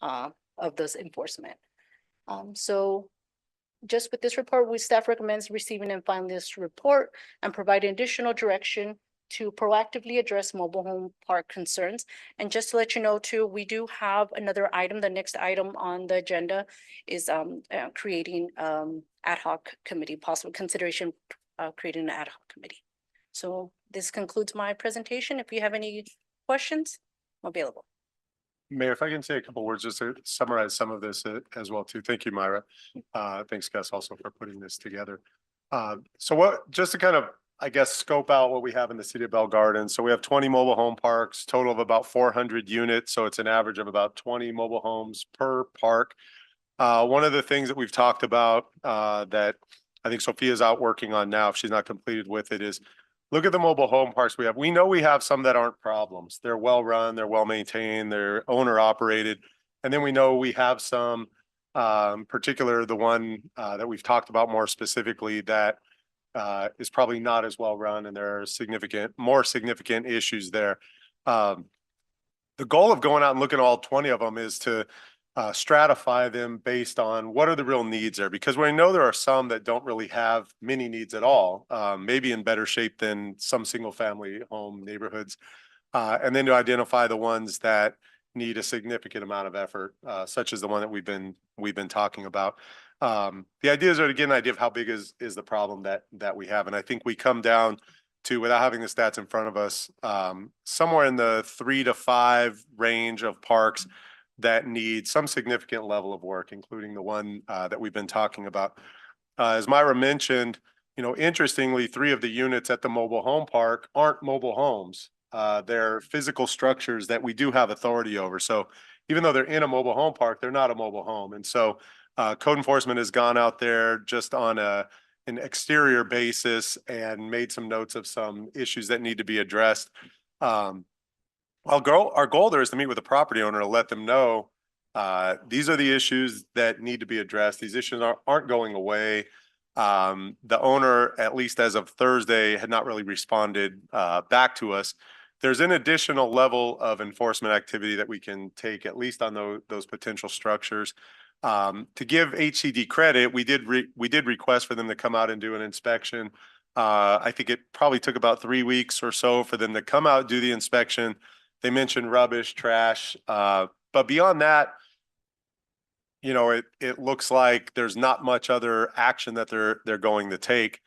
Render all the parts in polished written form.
of this enforcement. So just with this report, staff recommends receiving and filing this report and providing additional direction to proactively address mobile home park concerns. And just to let you know too, we do have another item. The next item on the agenda is creating ad hoc committee, possible consideration creating an ad hoc committee. So this concludes my presentation. If you have any questions, I'm available. Mayor, if I can say a couple words just to summarize some of this as well too. Thank you, Myra. Thanks, Gus, also for putting this together. Just to kind of, I guess, scope out what we have in the city of Bell Gardens. So we have 20 mobile home parks, total of about 400 units. So it's an average of about 20 mobile homes per park. One of the things that we've talked about that I think Sophia's out working on now, if she's not completed with it, is look at the mobile home parks we have. We know we have some that aren't problems. They're well run, they're well maintained, they're owner operated. And then we know we have some, particular the one that we've talked about more specifically that is probably not as well run, and there are more significant issues there. The goal of going out and looking at all 20 of them is to stratify them based on what are the real needs there, because we know there are some that don't really have many needs at all, maybe in better shape than some single family home neighborhoods, and then to identify the ones that need a significant amount of effort, such as the one that we've been talking about. The idea is to get an idea of how big is the problem that we have, and I think we come down to, without having the stats in front of us, somewhere in the 3 to 5 range of parks that need some significant level of work, including the one that we've been talking about. As Myra mentioned, interestingly, 3 of the units at the mobile home park aren't mobile homes. They're physical structures that we do have authority over. So even though they're in a mobile home park, they're not a mobile home. And so code enforcement has gone out there just on an exterior basis and made some notes of some issues that need to be addressed. Our goal there is to meet with the property owner to let them know these are the issues that need to be addressed. These issues aren't going away. The owner, at least as of Thursday, had not really responded back to us. There's an additional level of enforcement activity that we can take, at least on those potential structures. To give HCD credit, we did request for them to come out and do an inspection. I think it probably took about 3 weeks or so for them to come out, do the inspection. They mentioned rubbish, trash, but beyond that, it looks like there's not much other action that they're going to take.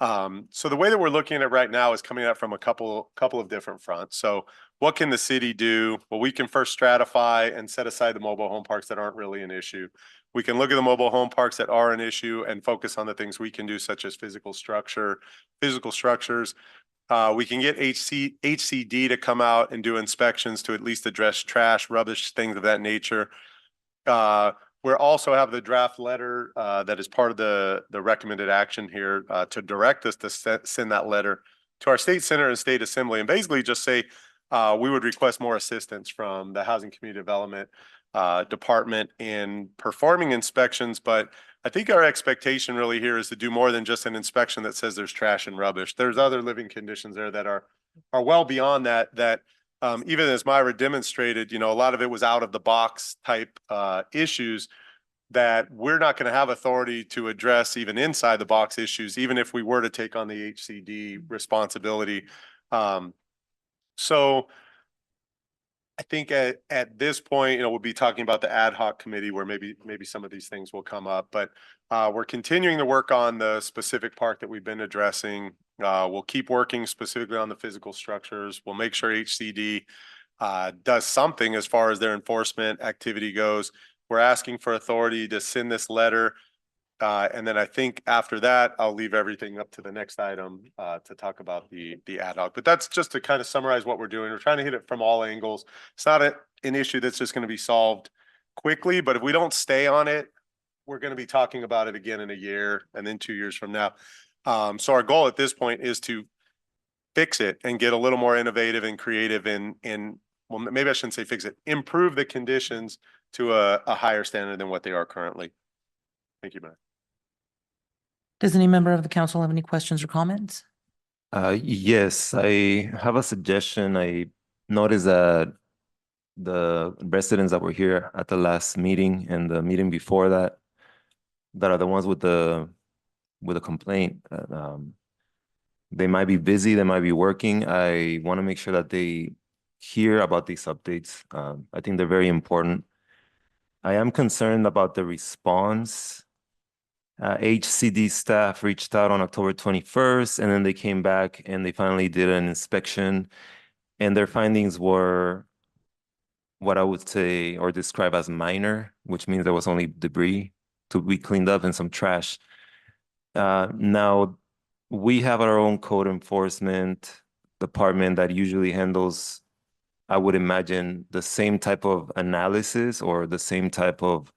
So the way that we're looking at it right now is coming out from a couple of different fronts. So what can the city do? Well, we can first stratify and set aside the mobile home parks that aren't really an issue. We can look at the mobile home parks that are an issue and focus on the things we can do, such as physical structures. We can get HCD to come out and do inspections to at least address trash, rubbish, things of that nature. We also have the draft letter that is part of the recommended action here to direct us to send that letter to our state Senate and state assembly, and basically just say we would request more assistance from the Housing Community Development Department in performing inspections. But I think our expectation really here is to do more than just an inspection that says there's trash and rubbish. There's other living conditions there that are well beyond that, even as Myra demonstrated, a lot of it was out of the box type issues that we're not going to have authority to address, even inside the box issues, even if we were to take on the HCD responsibility. So I think at this point, we'll be talking about the ad hoc committee where maybe some of these things will come up, but we're continuing to work on the specific part that we've been addressing. We'll keep working specifically on the physical structures. We'll make sure HCD does something as far as their enforcement activity goes. We're asking for authority to send this letter. And then I think after that, I'll leave everything up to the next item to talk about the ad hoc. But that's just to kind of summarize what we're doing. We're trying to hit it from all angles. It's not an issue that's just going to be solved quickly, but if we don't stay on it, we're going to be talking about it again in a year and then 2 years from now. So our goal at this point is to fix it and get a little more innovative and creative and well, maybe I shouldn't say fix it, improve the conditions to a higher standard than what they are currently. Thank you, Matt. Does any member of the council have any questions or comments? Yes, I have a suggestion. I noticed that the residents that were here at the last meeting and the meeting before that, that are the ones with the complaint. They might be busy, they might be working. I want to make sure that they hear about these updates. I think they're very important. I am concerned about the response. HCD staff reached out on October 21st, and then they came back and they finally did an inspection, and their findings were what I would say or describe as minor, which means there was only debris to be cleaned up and some trash. Now, we have our own code enforcement department that usually handles, I would imagine, the same type of analysis or the same type of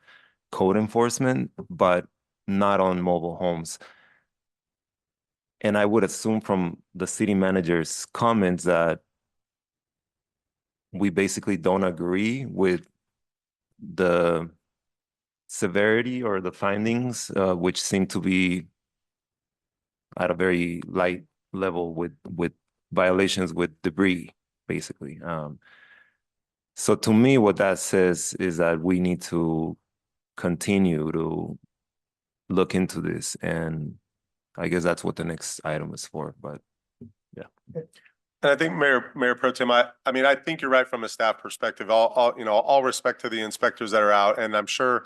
code enforcement, but not on mobile homes. And I would assume from the city manager's comments that we basically don't agree with the severity or the findings, which seem to be at a very light level with violations with debris, basically. So to me, what that says is that we need to continue to look into this, and I guess that's what the next item is for, but yeah. And I think Mayor Pro Tem, I mean, I think you're right from a staff perspective. All respect to the inspectors that are out, and I'm sure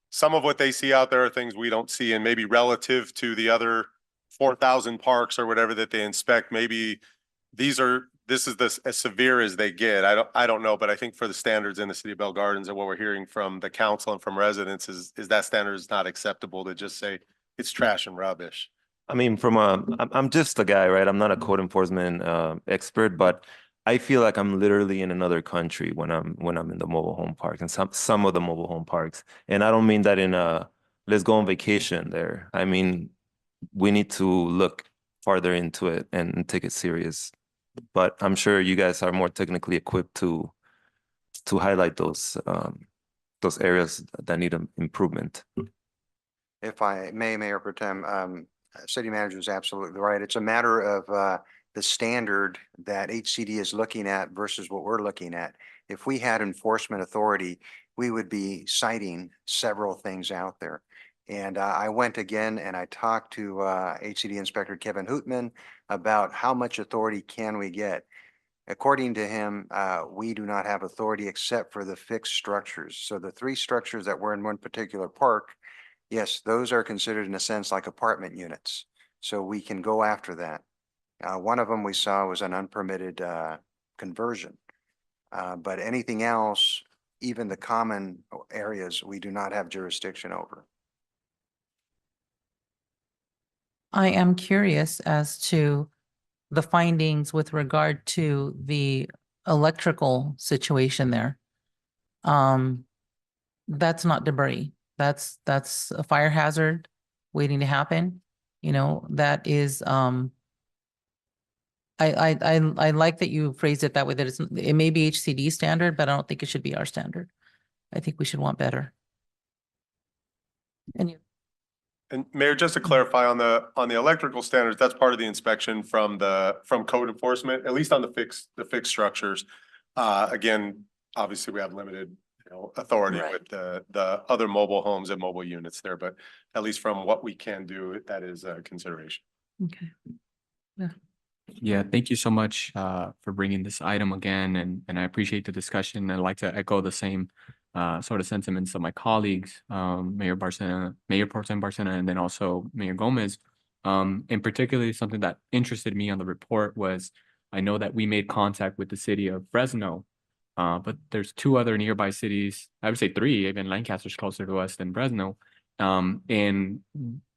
some of what they see out there are things we don't see, and maybe relative to the other 4,000 parks or whatever that they inspect, maybe this is as severe as they get. I don't know, but I think for the standards in the city of Bell Gardens and what we're hearing from the council and from residents is that standard is not acceptable to just say it's trash and rubbish. I mean, I'm just a guy, right? I'm not a code enforcement expert, but I feel like I'm literally in another country when I'm in the mobile home park and some of the mobile home parks. And I don't mean that in a let's go on vacation there. I mean, we need to look farther into it and take it serious. But I'm sure you guys are more technically equipped to highlight those areas that need improvement. If I may, Mayor Pro Tem, City Manager is absolutely right. It's a matter of the standard that HCD is looking at versus what we're looking at. If we had enforcement authority, we would be citing several things out there. And I went again and I talked to HCD Inspector Kevin Hootman about how much authority can we get. According to him, we do not have authority except for the fixed structures. So the 3 structures that were in one particular park, yes, those are considered in a sense like apartment units. So we can go after that. One of them we saw was an unpermitted conversion. But anything else, even the common areas, we do not have jurisdiction over. I am curious as to the findings with regard to the electrical situation there. That's not debris. That's a fire hazard waiting to happen. You know, that is, I like that you phrased it that way, that it may be HCD standard, but I don't think it should be our standard. I think we should want better. And Mayor, just to clarify on the electrical standards, that's part of the inspection from code enforcement, at least on the fixed structures. Again, obviously we have limited, authority Right. with the other mobile homes and mobile units there, but at least from what we can do, that is a consideration. Okay. Yeah, thank you so much for bringing this item again, and I appreciate the discussion. I'd like to echo the same sort of sentiments of my colleagues, Mayor Pro Tem Barcena, and then also Mayor Gomez. And particularly something that interested me on the report was, I know that we made contact with the city of Fresno, but there's 2 other nearby cities, I would say 3, even Lancaster's closer to us than Fresno, and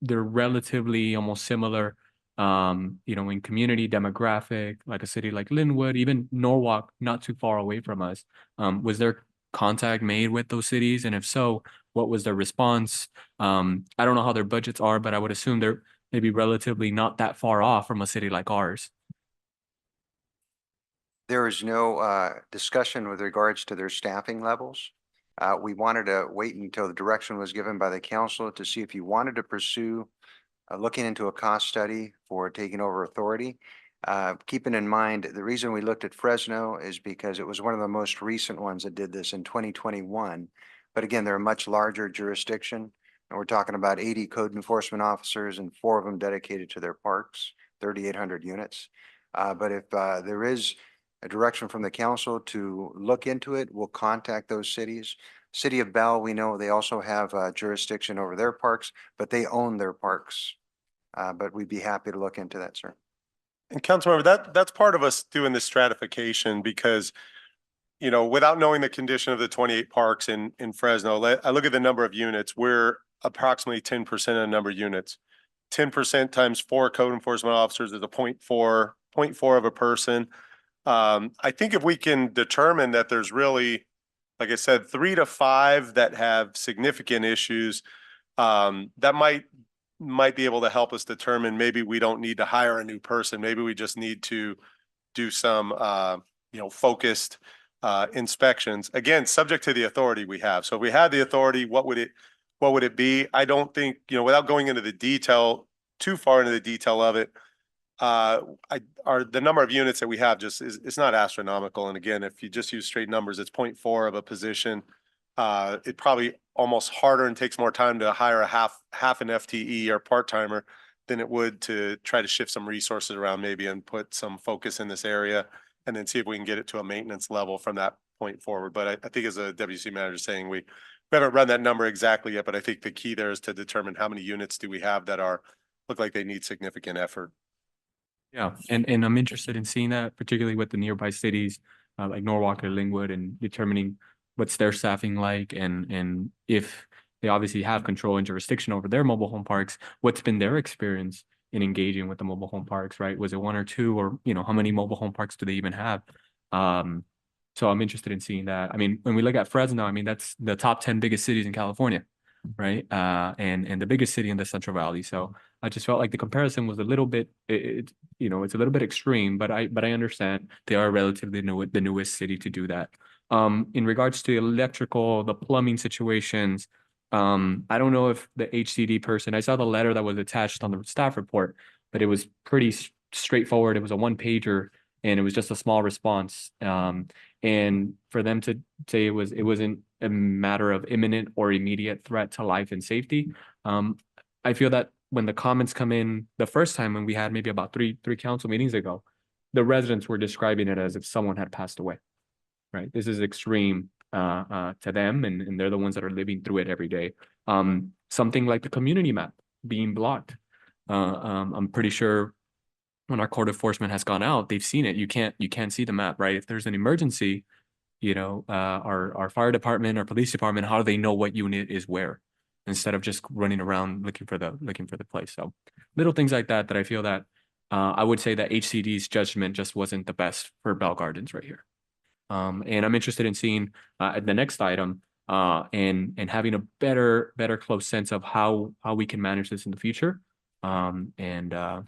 they're relatively almost similar, in community demographic, like a city like Linwood, even Norwalk, not too far away from us. Was there contact made with those cities? And if so, what was their response? I don't know how their budgets are, but I would assume they're maybe relatively not that far off from a city like ours. There is no discussion with regards to their staffing levels. We wanted to wait until the direction was given by the council to see if you wanted to pursue looking into a cost study for taking over authority. Keeping in mind, the reason we looked at Fresno is because it was one of the most recent ones that did this in 2021. But again, they're a much larger jurisdiction. And we're talking about 80 code enforcement officers and 4 of them dedicated to their parks, 3,800 units. But if there is a direction from the council to look into it, we'll contact those cities. City of Bell, we know they also have jurisdiction over their parks, but they own their parks. But we'd be happy to look into that, sir. And Councilmember, that's part of us doing this stratification because, you know, without knowing the condition of the 28 parks in Fresno, I look at the number of units. We're approximately 10% of the number of units. 10% times 4 code enforcement officers is a 0.4 of a person. I think if we can determine that there's really, like I said, 3 to 5 that have significant issues, that might be able to help us determine maybe we don't need to hire a new person. Maybe we just need to do some, focused inspections. Again, subject to the authority we have. So if we had the authority, what would it be? I don't think, without going into the detail, too far into the detail of it, the number of units that we have just it's not astronomical. And again, if you just use straight numbers, it's 0.4 of a position. It probably almost harder and takes more time to hire a half an FTE or part-timer than it would to try to shift some resources around maybe and put some focus in this area and then see if we can get it to a maintenance level from that point forward. But I think as a WC manager saying, we haven't run that number exactly yet, but I think the key there is to determine how many units do we have that look like they need significant effort. Yeah, and I'm interested in seeing that, particularly with the nearby cities like Norwalk or Linwood, and determining what's their staffing like, and if they obviously have control and jurisdiction over their mobile home parks, what's been their experience in engaging with the mobile home parks, right? Was it 1 or 2, or how many mobile home parks do they even have? So I'm interested in seeing that. I mean, when we look at Fresno, I mean, that's the top 10 biggest cities in California, right? And the biggest city in the Central Valley. So I just felt like the comparison was a little bit, it's a little bit extreme, but I understand they are relatively the newest city to do that. In regards to electrical, the plumbing situations, I don't know if the HCD person, I saw the letter that was attached on the staff report, but it was pretty straightforward. It was a 1-pager and it was just a small response. And for them to say it wasn't a matter of imminent or immediate threat to life and safety. I feel that when the comments come in the first time, when we had maybe about three council meetings ago, the residents were describing it as if someone had passed away, right? This is extreme to them, and they're the ones that are living through it every day. Something like the community map being blocked. I'm pretty sure when our court enforcement has gone out, they've seen it. You can't see the map, right? If there's an emergency, our fire department, our police department, how do they know what unit is where, instead of just running around looking for the place? So little things like that I feel that I would say that HCD's judgment just wasn't the best for Bell Gardens right here. And I'm interested in seeing the next item and having a better close sense of how we can manage this in the future. And yeah,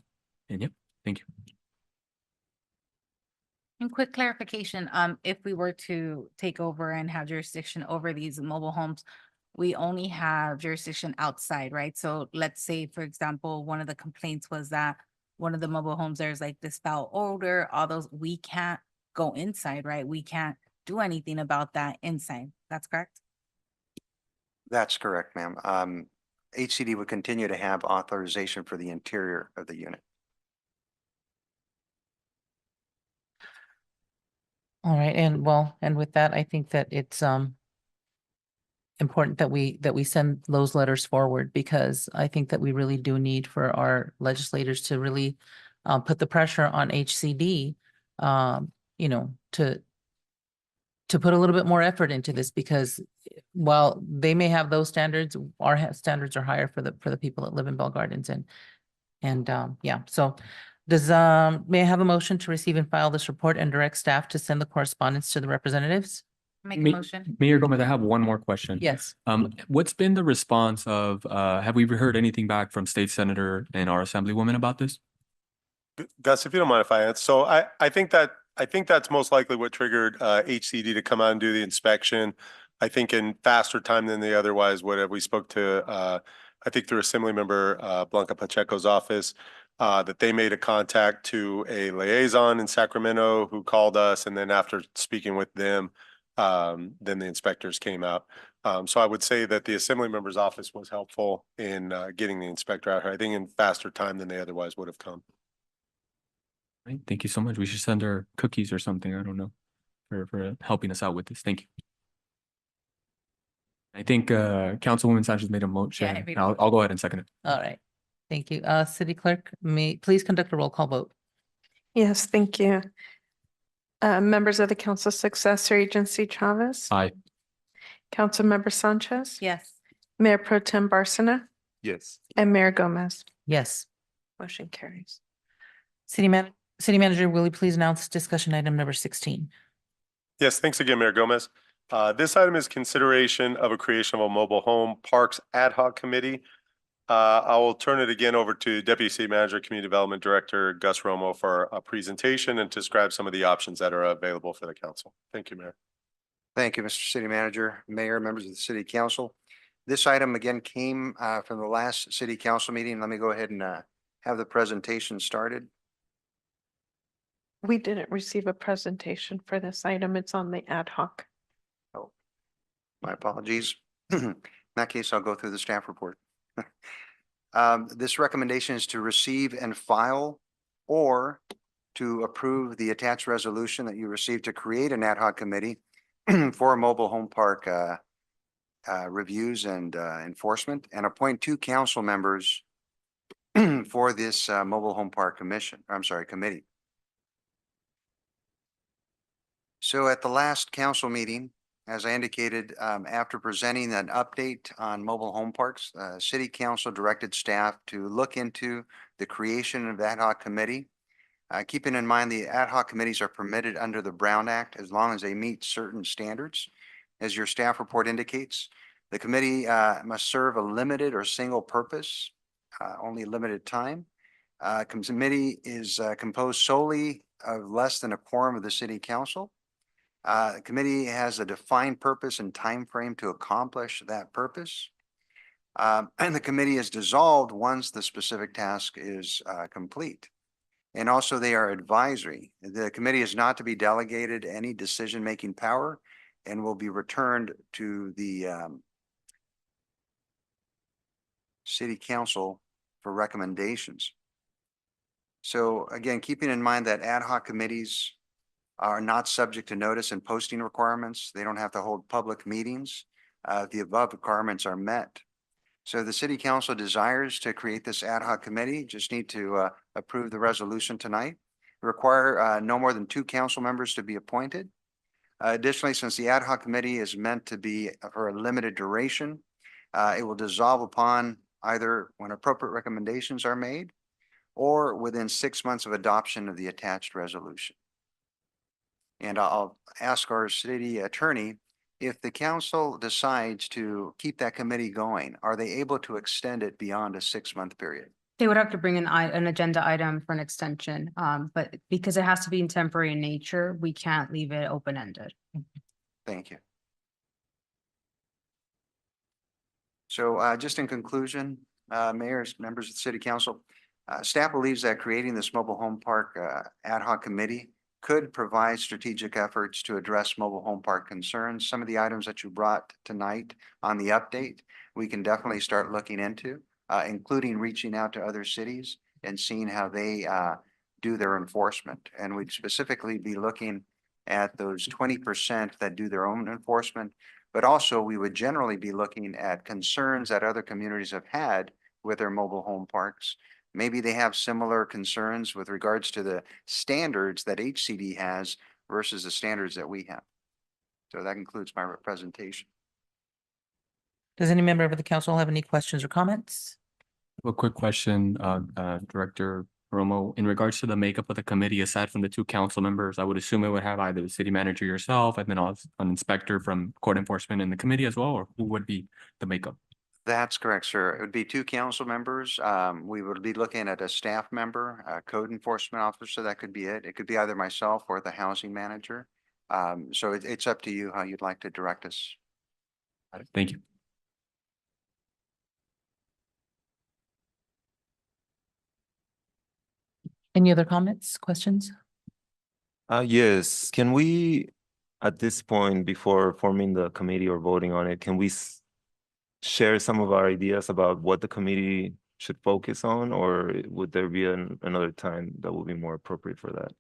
thank you. And quick clarification, if we were to take over and have jurisdiction over these mobile homes, we only have jurisdiction outside, right? So let's say, for example, one of the complaints was that one of the mobile homes, there's like this foul odor, all those, we can't go inside, right? We can't do anything about that inside. That's correct? That's correct, ma'am. HCD would continue to have authorization for the interior of the unit. All right, and with that, I think that it's important that we send those letters forward, because I think that we really do need for our legislators to really put the pressure on HCD, to put a little bit more effort into this, because while they may have those standards, our standards are higher for the people that live in Bell Gardens, and yeah. So may I have a motion to receive and file this report and direct staff to send the correspondence to the representatives? Make a motion. Mayor Gomez, I have one more question. Yes. What's been the response of, have we heard anything back from State Senator and our Assemblywoman about this? Gus, if you don't mind if I answer. So I think that's most likely what triggered HCD to come out and do the inspection. I think in faster time than they otherwise would have. We spoke to I think through Assemblymember Blanca Pacheco's office. that they made a contact to a liaison in Sacramento who called us, and then after speaking with them, then the inspectors came out. So I would say that the Assembly member's office was helpful in getting the inspector out here, I think in faster time than they otherwise would have come. Right, thank you so much. We should send her cookies or something. I don't know, for helping us out with this. Thank you. I think Councilwoman Sanchez made a motion. read it. I'll go ahead and second it. All right. Thank you. City Clerk, may please conduct a roll call vote. Yes, thank you. Members of the council successor agency Chavez. Aye. Councilmember Sanchez. Yes. Mayor Pro Tem Barcina Yes. and Mayor Gomez. Yes. Motion carries. City Manager, will you please announce discussion item number 16? Yes, thanks again, Mayor Gomez. This item is consideration of a creation of a mobile home parks ad hoc committee. I will turn it again over to Deputy City Manager, Community Development Director Gus Romo for a presentation and to describe some of the options that are available for the council. Thank you, Mayor. Thank you, Mr. City Manager, Mayor, members of the City Council. This item again came from the last City Council meeting. Let me go ahead and have the presentation started. We didn't receive a presentation for this item. It's on the ad hoc. My apologies. In that case, I'll go through the staff report. This recommendation is to receive and file or to approve the attached resolution that you received to create an ad hoc committee for mobile home park reviews and enforcement, and appoint 2 council members for this mobile home park committee. So at the last council meeting, as I indicated, after presenting an update on mobile home parks, City Council directed staff to look into the creation of the ad hoc committee. Keeping in mind the ad hoc committees are permitted under the Brown Act as long as they meet certain standards. As your staff report indicates, the committee must serve a limited or single purpose, only limited time. Committee is composed solely of less than a quorum of the City Council. The committee has a defined purpose and time frame to accomplish that purpose. And the committee is dissolved once the specific task is complete. And also they are advisory. The committee is not to be delegated any decision-making power and will be returned to the City Council for recommendations. So again, keeping in mind that ad hoc committees are not subject to notice and posting requirements. They don't have to hold public meetings. The above requirements are met. So the City Council desires to create this ad hoc committee, just need to approve the resolution tonight. Require no more than 2 council members to be appointed. Additionally, since the ad hoc committee is meant to be for a limited duration, it will dissolve upon either when appropriate recommendations are made or within 6 months of adoption of the attached resolution. And I'll ask our city attorney, if the council decides to keep that committee going, are they able to extend it beyond a 6-month period? They would have to bring an agenda item for an extension, but because it has to be in temporary in nature, we can't leave it open-ended. Thank you. So just in conclusion, mayors, members of the City Council, staff believes that creating this mobile home park ad hoc committee could provide strategic efforts to address mobile home park concerns. Some of the items that you brought tonight on the update, we can definitely start looking into, including reaching out to other cities and seeing how they do their enforcement. And we'd specifically be looking at those 20% that do their own enforcement, but also we would generally be looking at concerns that other communities have had with their mobile home parks. Maybe they have similar concerns with regards to the standards that HCD has versus the standards that we have. So that concludes my presentation. Does any member of the council have any questions or comments? A quick question, Director Romo, in regards to the makeup of the committee, aside from the 2 council members, I would assume it would have either the city manager, yourself, and then an inspector from court enforcement in the committee as well, or who would be the makeup? That's correct, sir. It would be 2 council members. We would be looking at a staff member, a code enforcement officer. That could be it. It could be either myself or the housing manager. So it's up to you how you'd like to direct us. Thank you. Any other comments, questions? Yes, can we, at this point, before forming the committee or voting on it, can we share some of our ideas about what the committee should focus on, or would there be another time that would be more appropriate for that?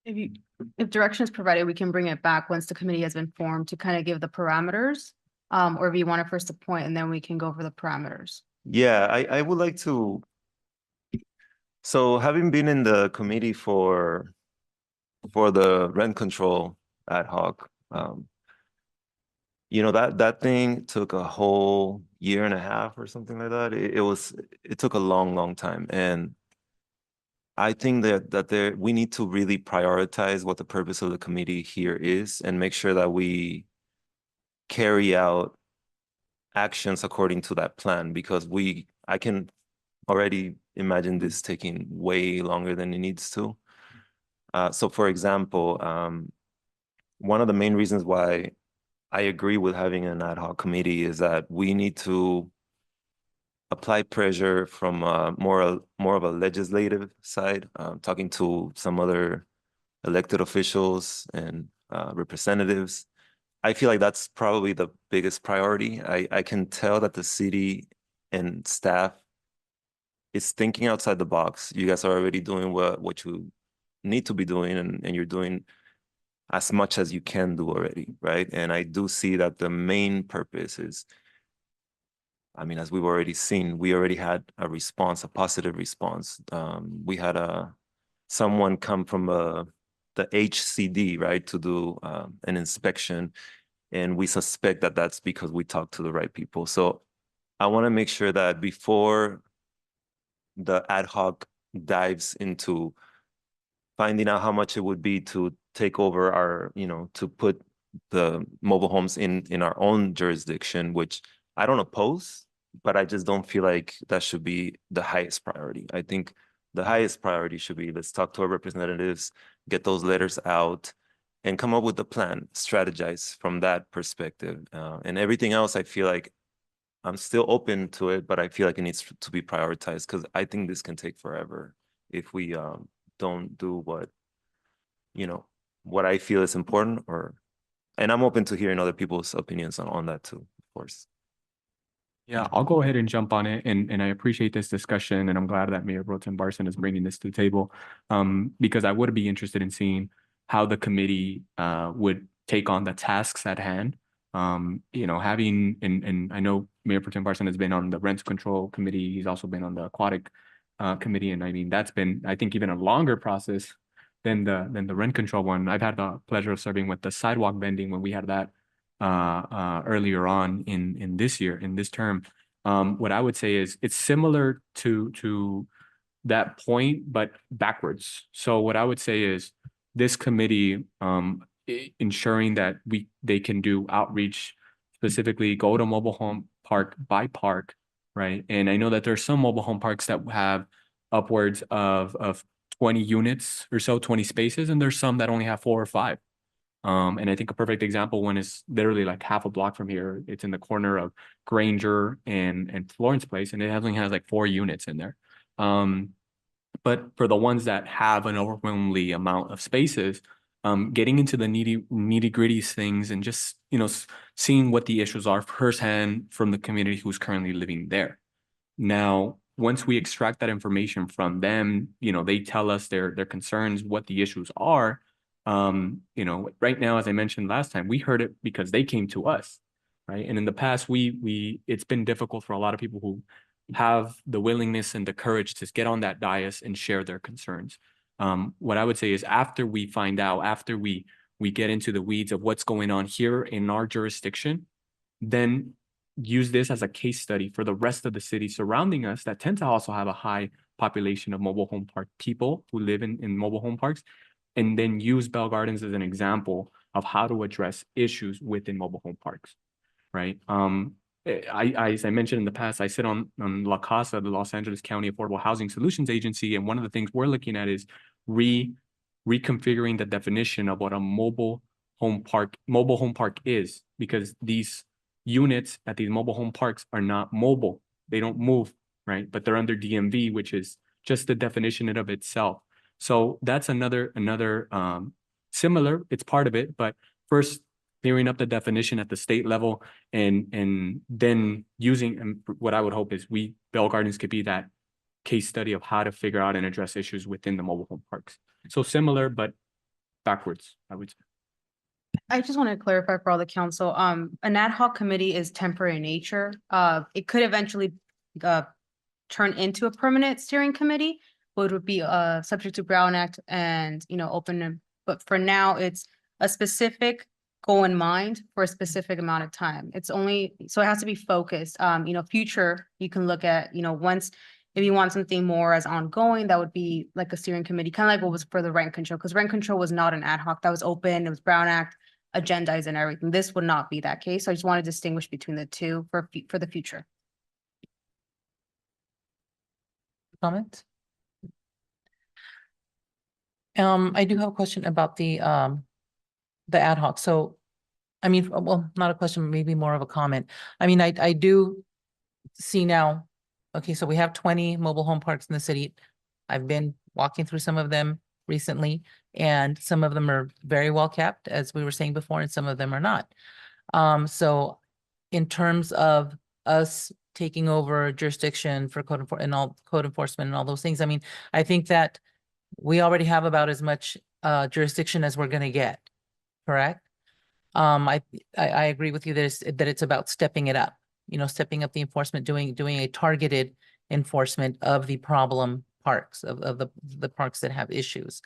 If direction is provided, we can bring it back once the committee has been formed to kind of give the parameters. Or if you want to first appoint and then we can go over the parameters. Yeah, I would like to. So having been in the committee for the rent control ad hoc, you know, that thing took a whole year and a half or something like that. It took a long time. And I think that we need to really prioritize what the purpose of the committee here is and make sure that we carry out actions according to that plan, because I can already imagine this taking way longer than it needs to. So for example, one of the main reasons why I agree with having an ad hoc committee is that we need to apply pressure from more of a legislative side, talking to some other elected officials and representatives. I feel like that's probably the biggest priority. I can tell that the city and staff is thinking outside the box. You guys are already doing what you need to be doing, and you're doing as much as you can do already, right? And I do see that the main purpose is, I mean, as we've already seen, we already had a response, a positive response. We had someone come from the HCD, right, to do an inspection, and we suspect that that's because we talked to the right people. So I want to make sure that before the ad hoc dives into finding out how much it would be to take over our, you know, to put the mobile homes in our own jurisdiction, which I don't oppose, but I just don't feel like that should be the highest priority. I think the highest priority should be, let's talk to our representatives, get those letters out, and come up with a plan, strategize from that perspective. And everything else, I feel like I'm still open to it, but I feel like it needs to be prioritized, because I think this can take forever if we don't do what, you know, what I feel is important. And I'm open to hearing other people's opinions on that too, of course. Yeah, I'll go ahead and jump on it, and I appreciate this discussion, and I'm glad that Mayor Pro Tem Barson is bringing this to the table, because I would be interested in seeing how the committee would take on the tasks at hand. You know, having, and I know Mayor Pro Tem Barson has been on the rent control committee. He's also been on the aquatic committee, and I mean, that's been, I think, even a longer process than the rent control one. I've had the pleasure of serving with the sidewalk vending when we had that earlier on in this term. What I would say is it's similar to that point, but backwards. So what I would say is this committee ensuring that they can do outreach, specifically go to mobile home park by park, right? And I know that there's some mobile home parks that have upwards of 20 units or so, 20 spaces, and there's some that only have 4 or 5. And I think a perfect example one is literally like half a block from here. It's in the corner of Granger and Florence Place, and it only has like 4 units in there. But for the ones that have an overwhelmingly amount of spaces, getting into the nitty gritty things and just, you know, seeing what the issues are firsthand from the community who's currently living there. Now, once we extract that information from them, you know, they tell us their concerns, what the issues are. You know, right now, as I mentioned last time, we heard it because they came to us, right? And in the past, it's been difficult for a lot of people who have the willingness and the courage to get on that dais and share their concerns. What I would say is after we find out, after we get into the weeds of what's going on here in our jurisdiction, then use this as a case study for the rest of the cities surrounding us that tend to also have a high population of mobile home park people who live in mobile home parks, and then use Bell Gardens as an example of how to address issues within mobile home parks, right? As I mentioned in the past, I sit on La Casa, the Los Angeles County Affordable Housing Solutions Agency, and one of the things we're looking at is reconfiguring the definition of what a mobile home park is, because these units at these mobile home parks are not mobile. They don't move, right? But they're under DMV, which is just the definition of itself. So that's another similar, it's part of it, but first clearing up the definition at the state level and then using, and what I would hope is Bell Gardens could be that case study of how to figure out and address issues within the mobile home parks. So similar, but backwards, I would say. I just want to clarify for all the council, an ad hoc committee is temporary in nature. It could eventually turn into a permanent steering committee, but it would be subject to Brown Act and, open. But for now, it's a specific goal in mind for a specific amount of time. It's only, so it has to be focused. Future, you can look at, once, if you want something more as ongoing, that would be like a steering committee, kind of like what was for the rent control, because rent control was not an ad hoc, that was open, it was Brown Act, agendized and everything. This would not be that case. So I just want to distinguish between the two for the future. Comments? I do have a question about the ad hoc. So, I mean, well, not a question, maybe more of a comment. I mean, I do see now, okay, so we have 20 mobile home parks in the city. I've been walking through some of them recently, and some of them are very well kept, as we were saying before, and some of them are not. So in terms of us taking over jurisdiction for code enforcement and all those things, I mean, I think that we already have about as much jurisdiction as we're gonna get, correct? I agree with you that it's about stepping it up, stepping up the enforcement, doing a targeted enforcement of the problem parks, of the parks that have issues.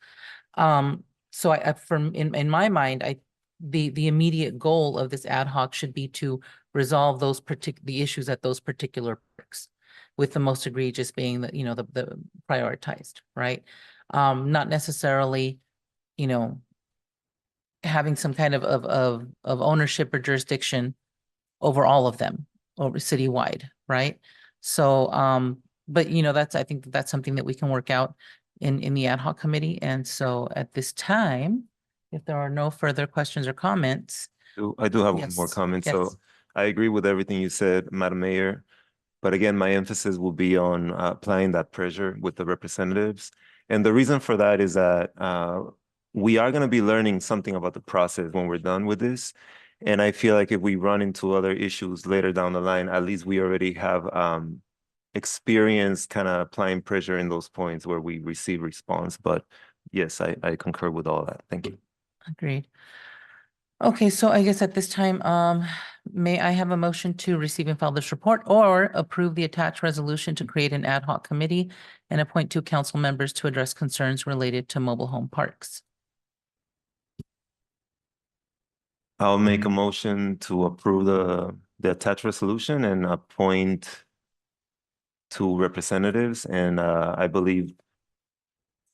So in my mind, the immediate goal of this ad hoc should be to resolve the issues at those particular parks, with the most egregious being the prioritized, right? Not necessarily, having some kind of ownership or jurisdiction over all of them, over citywide, right? So, but I think that's something that we can work out in the ad hoc committee. And so at this time, if there are no further questions or comments. I do have one more Yes, comment. yes. So I agree with everything you said, Madam Mayor. But again, my emphasis will be on applying that pressure with the representatives. And the reason for that is that we are going to be learning something about the process when we're done with this. And I feel like if we run into other issues later down the line, at least we already have experience kind of applying pressure in those points where we receive response. But yes, I concur with all that. Thank you. Agreed. Okay, so I guess at this time, may I have a motion to receive and file this report, or approve the attached resolution to create an ad hoc committee and appoint 2 council members to address concerns related to mobile home parks? I'll make a motion to approve the attached resolution and appoint 2 representatives. And I believe,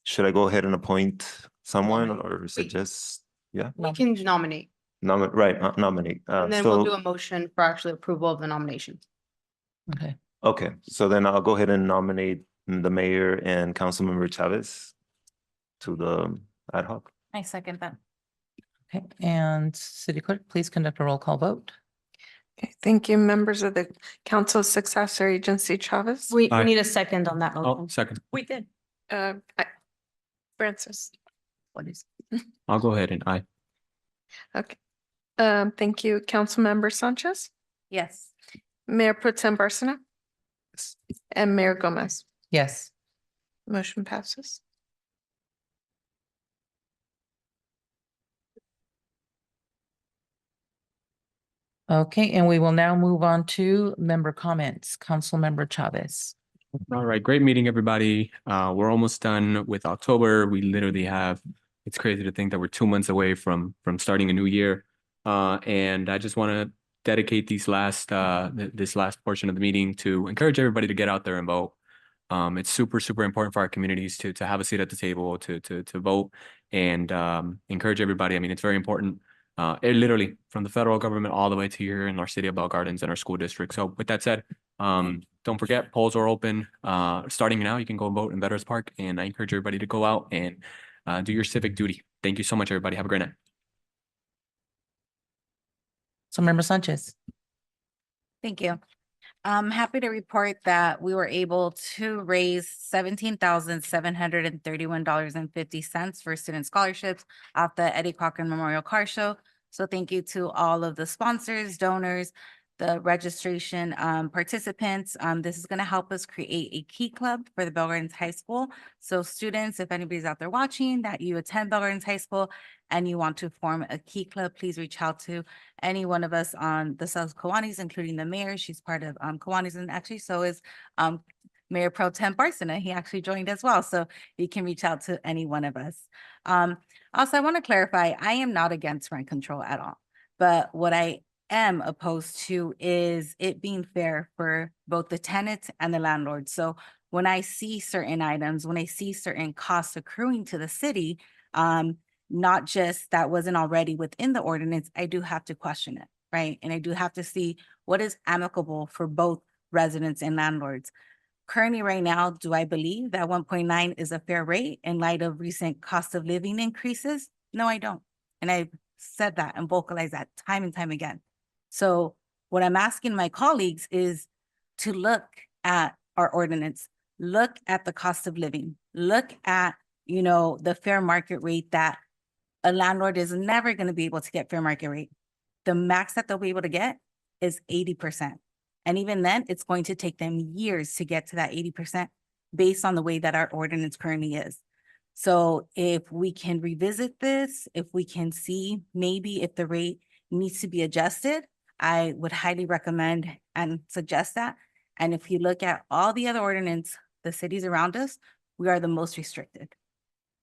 should I go ahead and appoint someone or suggest? Yeah, We can nominate, nominate. and then we'll do a motion for actually approval of the nomination. Okay, Okay, so then I'll go ahead and nominate the mayor and Councilmember Chavez to the ad hoc. I second that. okay, and city clerk, please conduct a roll call vote. Okay, thank you, members of the council successor agency. Chavez. We Aye. need a second on that Oh, motion. second. We did. Francis. What is? I'll go ahead and aye. Okay. Thank you, Councilmember Sanchez, Yes. Mayor Pro Tem Barcena, and Mayor Gomez. Yes. Motion passes. Okay, and we will now move on to member comments. Councilmember Chavez. All right, great meeting, everybody. We're almost done with October. We literally have, it's crazy to think that we're 2 months away from starting a new year. And I just want to dedicate this last portion of the meeting to encourage everybody to get out there and vote. It's super, super important for our communities to have a seat at the table, to vote, and encourage everybody. I mean, it's very important. It literally from the federal government all the way to here in our city of Bell Gardens and our school district. So with that said, don't forget, polls are open. Starting now, you can go vote in Veterans Park, and I encourage everybody to go out and do your civic duty. Thank you so much, everybody. Have a great night. So member Sanchez. Thank you. I'm happy to report that we were able to raise $17,731.50 for student scholarships off the Eddie Cochran Memorial Car Show. So thank you to all of the sponsors, donors, the registration participants. This is going to help us create a key club for the Bell Gardens High School. So students, if anybody's out there watching that you attend Bell Gardens High School and you want to form a key club, please reach out to any one of us on the South Kiwanis, including the mayor. She's part of Kiwanis, and actually so is Mayor Pro Tem Barsina. He actually joined as well. So you can reach out to any one of us. Also, I want to clarify, I am not against rent control at all. But what I am opposed to is it being fair for both the tenants and the landlord. So when I see certain items, when I see certain costs accruing to the city, not just that wasn't already within the ordinance, I do have to question it, right? And I do have to see what is amicable for both residents and landlords. Currently, right now, do I believe that 1.9 is a fair rate in light of recent cost of living increases? No, I don't. And I've said that and vocalized that time and time again. So what I'm asking my colleagues is to look at our ordinance, look at the cost of living, look at, the fair market rate that a landlord is never going to be able to get fair market rate. The max that they'll be able to get is 80%. And even then, it's going to take them years to get to that 80% based on the way that our ordinance currently is. So if we can revisit this, if we can see maybe if the rate needs to be adjusted, I would highly recommend and suggest that. And if you look at all the other ordinance, the cities around us, we are the most restricted.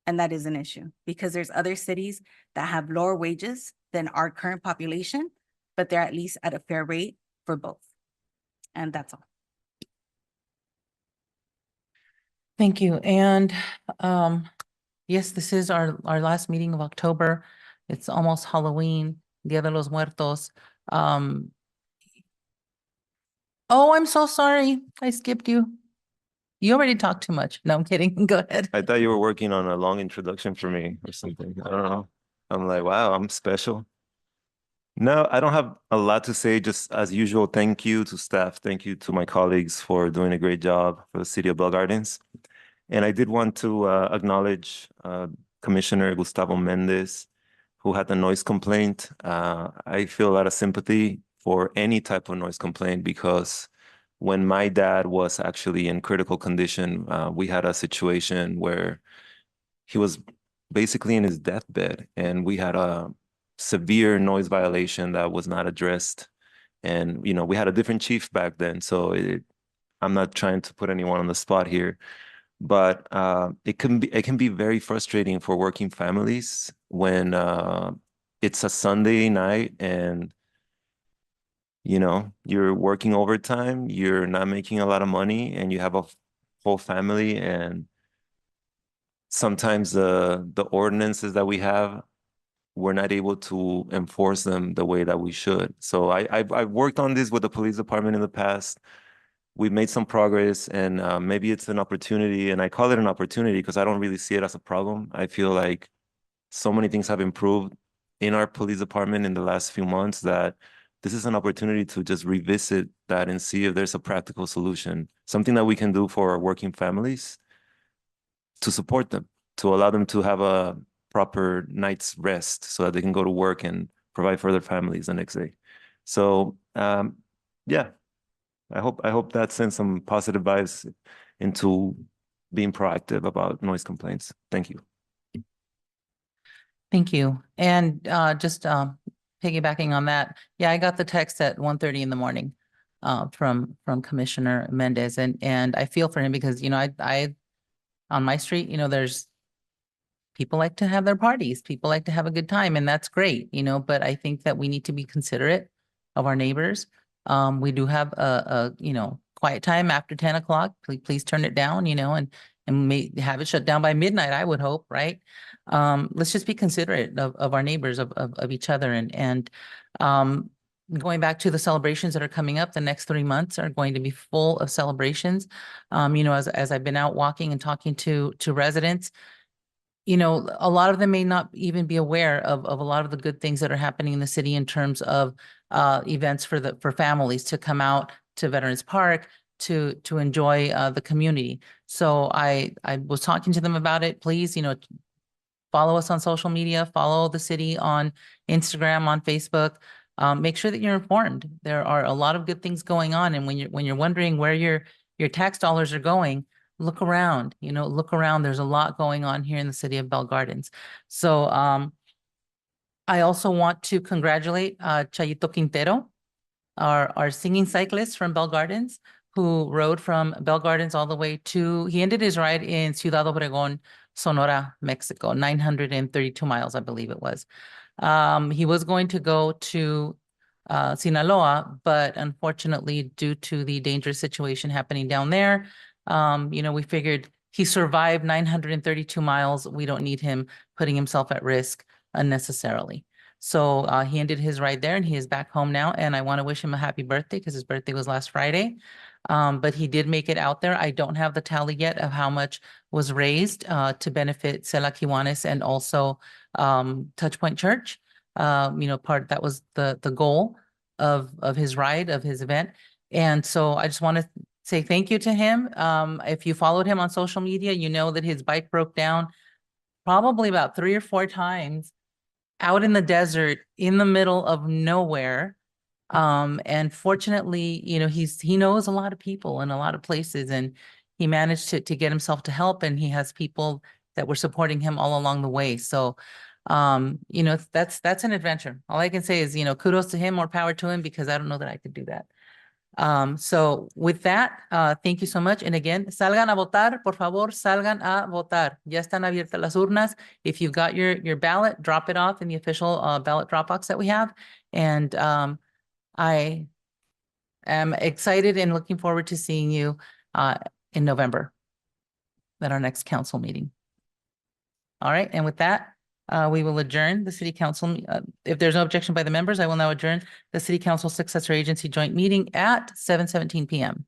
And that is an issue because there's other cities that have lower wages than our current population, but they're at least at a fair rate for both. And that's all. Thank you. And yes, this is our last meeting of October. It's almost Halloween, Dia de los Muertos. Oh, I'm so sorry. I skipped you. You already talked too much. No, I'm kidding. Go ahead. I thought you were working on a long introduction for me or something. I don't know. I'm like, wow, I'm special. No, I don't have a lot to say. Just as usual, thank you to staff. Thank you to my colleagues for doing a great job for the city of Bell Gardens. And I did want to acknowledge Commissioner Gustavo Mendez, who had the noise complaint. I feel a lot of sympathy for any type of noise complaint because when my dad was actually in critical condition, we had a situation where he was basically in his deathbed and we had a severe noise violation that was not addressed. And, we had a different chief back then. So I'm not trying to put anyone on the spot here, but it can be very frustrating for working families when it's a Sunday night and you're working overtime, you're not making a lot of money, and you have a whole family. And sometimes the ordinances that we have, we're not able to enforce them the way that we should. So I've worked on this with the police department in the past. We've made some progress, and maybe it's an opportunity. And I call it an opportunity because I don't really see it as a problem. I feel like so many things have improved in our police department in the last few months that this is an opportunity to just revisit that and see if there's a practical solution, something that we can do for our working families to support them, to allow them to have a proper night's rest so that they can go to work and provide for their families the next day. So, yeah, I hope that sends some positive vibes into being proactive about noise complaints. Thank you. Thank you. And just piggybacking on that, yeah, I got the text at 1:30 in the morning from Commissioner Mendez, and I feel for him because I on my street, there's people like to have their parties, people like to have a good time, and that's great, but I think that we need to be considerate of our neighbors. We do have a quiet time after 10 o'clock. Please turn it down, and may have it shut down by midnight, I would hope, right? Let's just be considerate of our neighbors, of each other. And going back to the celebrations that are coming up, the next 3 months are going to be full of celebrations. As I've been out walking and talking to residents, a lot of them may not even be aware of a lot of the good things that are happening in the city in terms of events for families to come out to Veterans Park to enjoy the community. So I was talking to them about it. Please, follow us on social media, follow the city on Instagram, on Facebook. Make sure that you're informed. There are a lot of good things going on. And when you're wondering where your tax dollars are going, look around, look around. There's a lot going on here in the city of Bell Gardens. So I also want to congratulate Chayito Quintero, our singing cyclist from Bell Gardens, who rode from Bell Gardens all the way he ended his ride in Ciudad Obregón, Sonora, Mexico, 932 miles, I believe it was. He was going to go to Sinaloa, but unfortunately, due to the dangerous situation happening down there, we figured he survived 932 miles. We don't need him putting himself at risk unnecessarily. So he ended his ride there and he is back home now. And I want to wish him a happy birthday because his birthday was last Friday. But he did make it out there. I don't have the tally yet of how much was raised to benefit Cela Kiwanis and also Touchpoint Church. That was the goal of his ride, of his event. And so I just want to say thank you to him. If you followed him on social media, you know that his bike broke down probably about 3 or 4 times out in the desert in the middle of nowhere. And fortunately, he knows a lot of people in a lot of places, and he managed to get himself to help, and he has people that were supporting him all along the way. So, that's an adventure. All I can say is, kudos to him, more power to him, because I don't know that I could do that. So with that, thank you so much. And again, salgan a votar, por favor, salgan a votar. Ya están abiertas las urnas. If you've got your ballot, drop it off in the official ballot drop box that we have. And I am excited and looking forward to seeing you in November at our next council meeting. All right, and with that, we will adjourn the city council. If there's no objection by the members, I will now adjourn the city council successor agency joint meeting at 7:17 p.m.